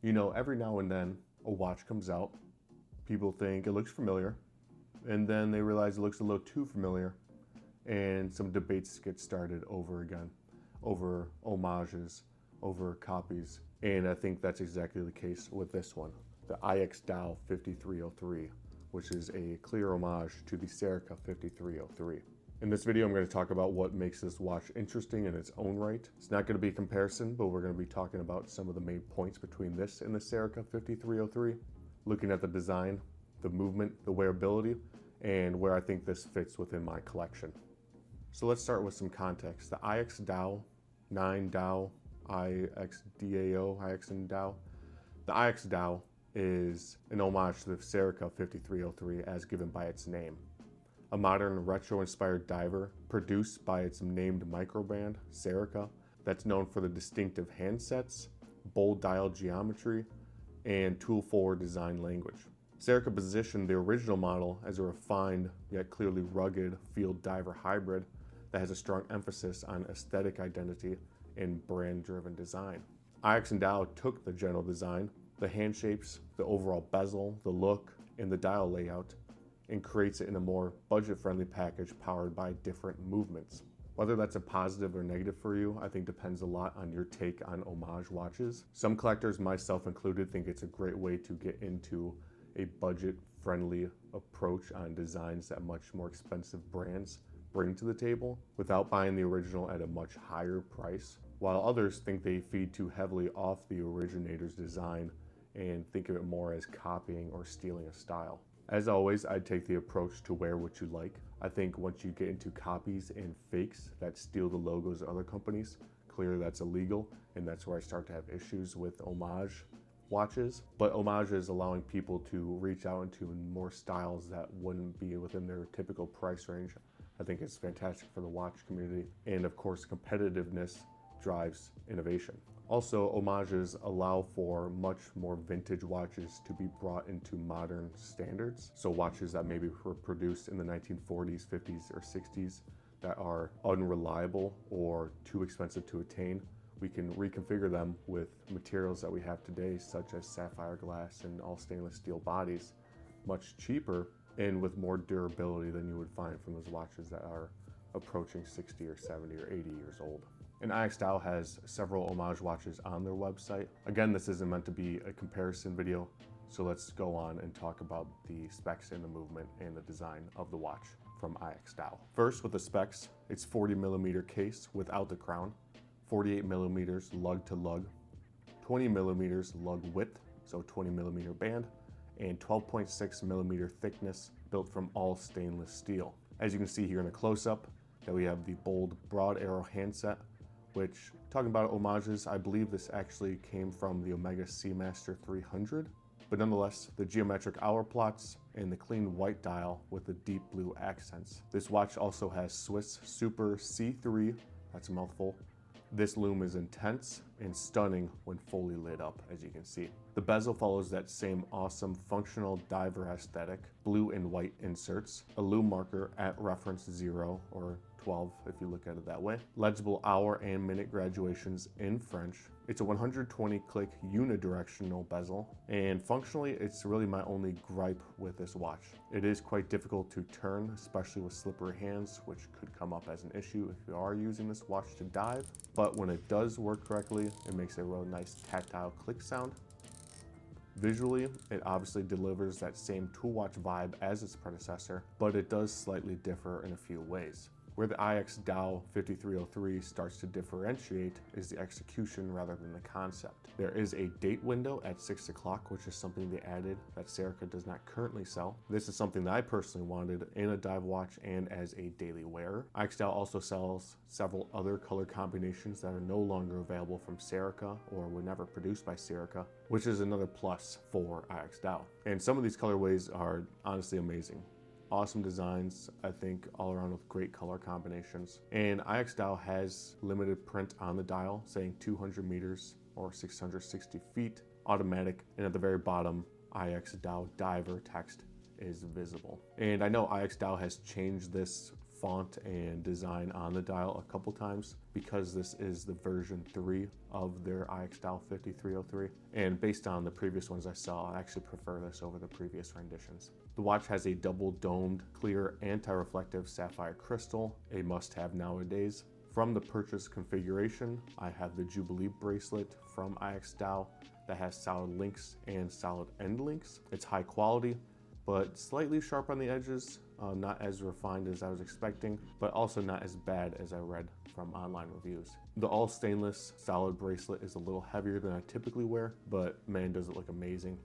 You know, every now and then a watch comes out, people think it looks familiar, and then they realize it looks a little too familiar, and some debates get started over again, over homages, over copies. And I think that's exactly the case with this one, the IX&DAO 5303, which is a clear homage to the Serica 5303. In this video, I'm going to talk about what makes this watch interesting in its own right. It's not going to be a comparison, but we're going to be talking about some of the main points between this and the Serica 5303, looking at the design, the movement, the wearability, and where I think this fits within my collection. So let's start with some context. The IX&DAO, IX&DAO, IX&DAO, IX&DAO. The IX&DAO is an homage to the Serica 5303 as given by its name. A modern retro-inspired diver produced by its named microbrand, Serica, that's known for the distinctive handsets, bold dial geometry, and tool-forward design language. Serica positioned the original model as a refined yet clearly rugged field diver hybrid that has a strong emphasis on aesthetic identity and brand-driven design. IX&DAO took the general design, the hand shapes, the overall bezel, the look, and the dial layout, and creates it in a more budget-friendly package powered by different movements. Whether that's a positive or negative for you, I think depends a lot on your take on homage watches. Some collectors, myself included, think it's a great way to get into a budget-friendly approach on designs that much more expensive brands bring to the table without buying the original at a much higher price, while others think they feed too heavily off the originator's design and think of it more as copying or stealing a style. As always, I'd take the approach to wear what you like. I think once you get into copies and fakes that steal the logos of other companies, clearly that's illegal, and that's where I start to have issues with homage watches. But homage is allowing people to reach out into more styles that wouldn't be within their typical price range. I think it's fantastic for the watch community, and of course competitiveness drives innovation. Also, homages allow for much more vintage watches to be brought into modern standards. So watches that maybe were produced in the 1940s, 50s, or 60s that are unreliable or too expensive to attain, we can reconfigure them with materials that we have today, such as sapphire glass and all stainless steel bodies, much cheaper and with more durability than you would find from those watches that are approaching 60 or 70 or 80 years old. And IX&DAO has several homage watches on their website. Again, this isn't meant to be a comparison video, so let's go on and talk about the specs and the movement and the design of the watch from IX&DAO. First, with the specs, it's 40mm case without the crown, 48mm lug to lug, 20mm lug width, so 20mm band, and 12.6mm thickness built from all stainless steel. As you can see here in a close-up, that we have the bold broad arrow handset, which, talking about homages, I believe this actually came from the Omega Seamaster 300, but nonetheless, the geometric hour plots and the clean white dial with the deep blue accents. This watch also has Swiss Super C3, that's a mouthful. This lume is intense and stunning when fully lit up, as you can see. The bezel follows that same awesome functional diver aesthetic, blue and white inserts, a lume marker at reference 0 or 12 if you look at it that way, legible hour and minute graduations in French. It's a 120 click unidirectional bezel, and functionally it's really my only gripe with this watch. It is quite difficult to turn, especially with slippery hands, which could come up as an issue if you are using this watch to dive, but when it does work correctly, it makes a real nice tactile click sound. Visually, it obviously delivers that same tool watch vibe as its predecessor, but it does slightly differ in a few ways. Where the IX&DAO 5303 starts to differentiate is the execution rather than the concept. There is a date window at 6 o'clock, which is something they added that Serica does not currently sell. This is something that I personally wanted in a dive watch and as a daily wearer. IX&DAO also sells several other color combinations that are no longer available from Serica or were never produced by Serica, which is another plus for IX&DAO. And some of these colorways are honestly amazing. Awesome designs, I think, all around with great color combinations. And IX&DAO has limited print on the dial saying 200 meters or 660 feet, automatic, and at the very bottom, IX&DAO diver text is visible. And I know IX&DAO has changed this font and design on the dial a couple times because this is the version 3 of their IX&DAO 5303. And based on the previous ones I saw, I actually prefer this over the previous renditions. The watch has a double domed, clear, anti-reflective sapphire crystal, a must-have nowadays. From the purchase configuration, I have the Jubilee bracelet from IX&DAO that has solid links and solid end links. It's high quality, but slightly sharp on the edges, not as refined as I was expecting, but also not as bad as I read from online reviews. The all stainless solid bracelet is a little heavier than I typically wear, but man, does it look amazing.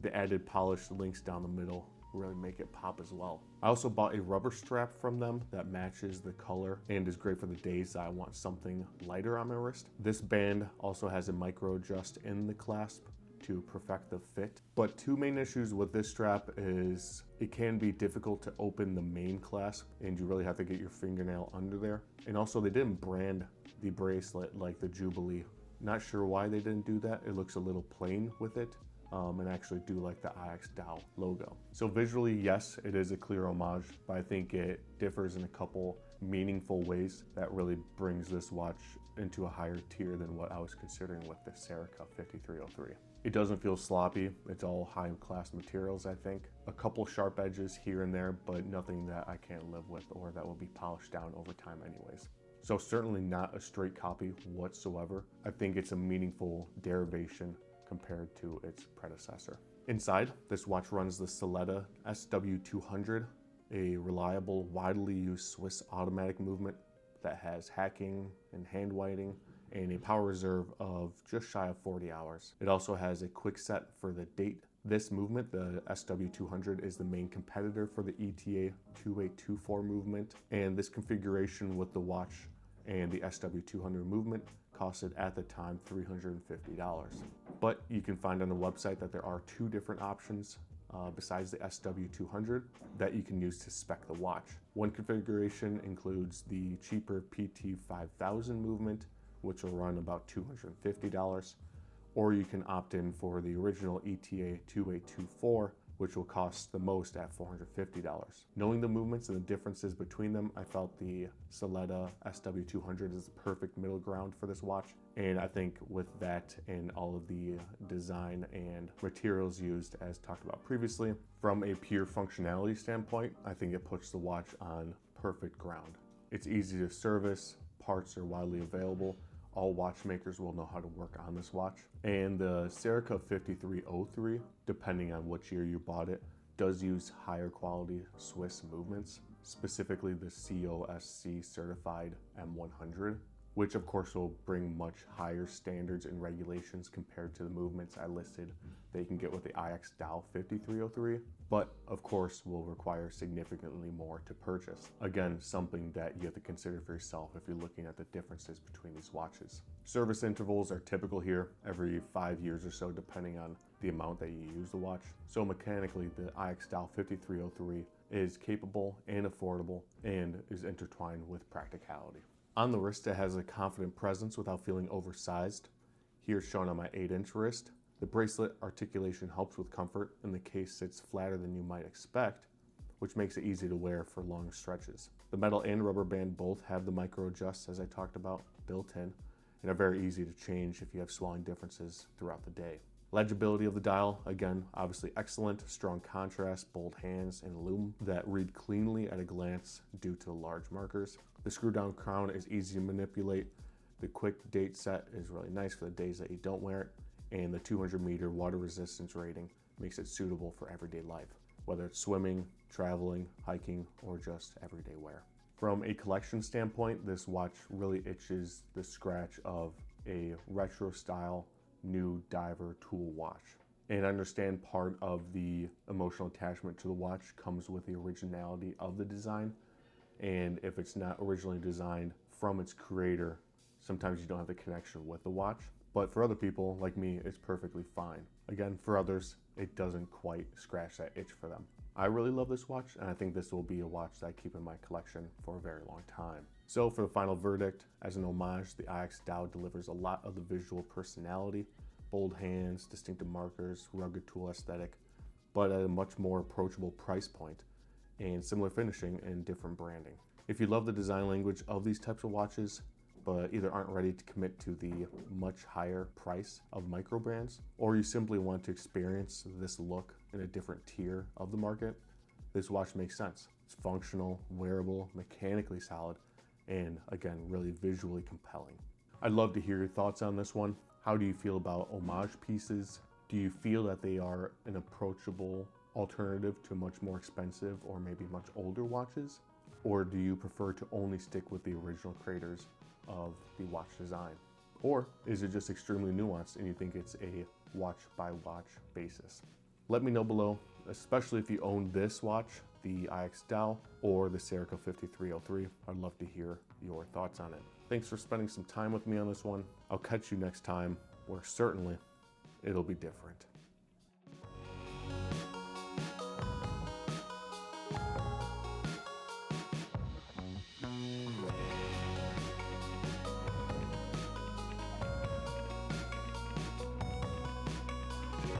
The added polished links down the middle really make it pop as well. I also bought a rubber strap from them that matches the color and is great for the days that I want something lighter on my wrist. This band also has a micro adjust in the clasp to perfect the fit. But two main issues with this strap is it can be difficult to open the main clasp and you really have to get your fingernail under there. And also they didn't brand the bracelet like the Jubilee. Not sure why they didn't do that. It looks a little plain with it. And I actually do like the IX&DAO logo. So visually, yes, it is a clear homage, but I think it differs in a couple meaningful ways that really brings this watch into a higher tier than what I was considering with the Serica 5303. It doesn't feel sloppy. It's all high-class materials, I think. A couple sharp edges here and there, but nothing that I can't live with or that will be polished down over time anyways. So certainly not a straight copy whatsoever. I think it's a meaningful derivation compared to its predecessor. Inside, this watch runs the Soletta SW200, a reliable, widely used Swiss automatic movement that has hacking and hand whiting and a power reserve of just shy of 40 hours. It also has a quick set for the date. This movement, the SW200, is the main competitor for the ETA 2824 movement, and this configuration with the watch and the SW200 movement costed at the time $350. But you can find on the website that there are two different options besides the SW200 that you can use to spec the watch. One configuration includes the cheaper PT5000 movement, which will run about $250, or you can opt in for the original ETA 2824, which will cost the most at $450. Knowing the movements and the differences between them, I felt the Soletta SW200 is the perfect middle ground for this watch. And I think with that and all of the design and materials used as talked about previously, from a pure functionality standpoint, I think it puts the watch on perfect ground. It's easy to service, parts are widely available, all watchmakers will know how to work on this watch. And the Serica 5303, depending on which year you bought it, does use higher quality Swiss movements, specifically the COSC certified M100, which of course will bring much higher standards and regulations compared to the movements I listed that you can get with the IX&DAO 5303, but of course will require significantly more to purchase. Again, something that you have to consider for yourself if you're looking at the differences between these watches. Service intervals are typical here, every 5 years or so, depending on the amount that you use the watch. So mechanically, the IX&DAO 5303 is capable and affordable and is intertwined with practicality. On the wrist, it has a confident presence without feeling oversized. Here shown on my 8-inch wrist. The bracelet articulation helps with comfort, and the case sits flatter than you might expect, which makes it easy to wear for long stretches. The metal and rubber band both have the micro adjusts, as I talked about, built in, and are very easy to change if you have swelling differences throughout the day. Legibility of the dial, again, obviously excellent, strong contrast, bold hands, and lume that read cleanly at a glance due to the large markers. The screw down crown is easy to manipulate. The quick date set is really nice for the days that you don't wear it. And the 200-meter water resistance rating makes it suitable for everyday life, whether it's swimming, traveling, hiking, or just everyday wear. From a collection standpoint, this watch really itches the scratch of a retro style new diver tool watch. And I understand part of the emotional attachment to the watch comes with the originality of the design. And if it's not originally designed from its creator, sometimes you don't have the connection with the watch. But for other people, like me, it's perfectly fine. Again, for others, it doesn't quite scratch that itch for them. I really love this watch, and I think this will be a watch that I keep in my collection for a very long time. So for the final verdict, as an homage, the IX&DAO delivers a lot of the visual personality, bold hands, distinctive markers, rugged tool aesthetic, but at a much more approachable price point and similar finishing and different branding. If you love the design language of these types of watches, but either aren't ready to commit to the much higher price of micro brands, or you simply want to experience this look in a different tier of the market, this watch makes sense. It's functional, wearable, mechanically solid, and again, really visually compelling. I'd love to hear your thoughts on this one. How do you feel about homage pieces? Do you feel that they are an approachable alternative to much more expensive or maybe much older watches? Or do you prefer to only stick with the original creators of the watch design? Or is it just extremely nuanced and you think it's a watch by watch basis? Let me know below, especially if you own this watch, the IX&DAO or the Seiko 5303. I'd love to hear your thoughts on it. Thanks for spending some time with me on this one. I'll catch you next time, where certainly it'll be different.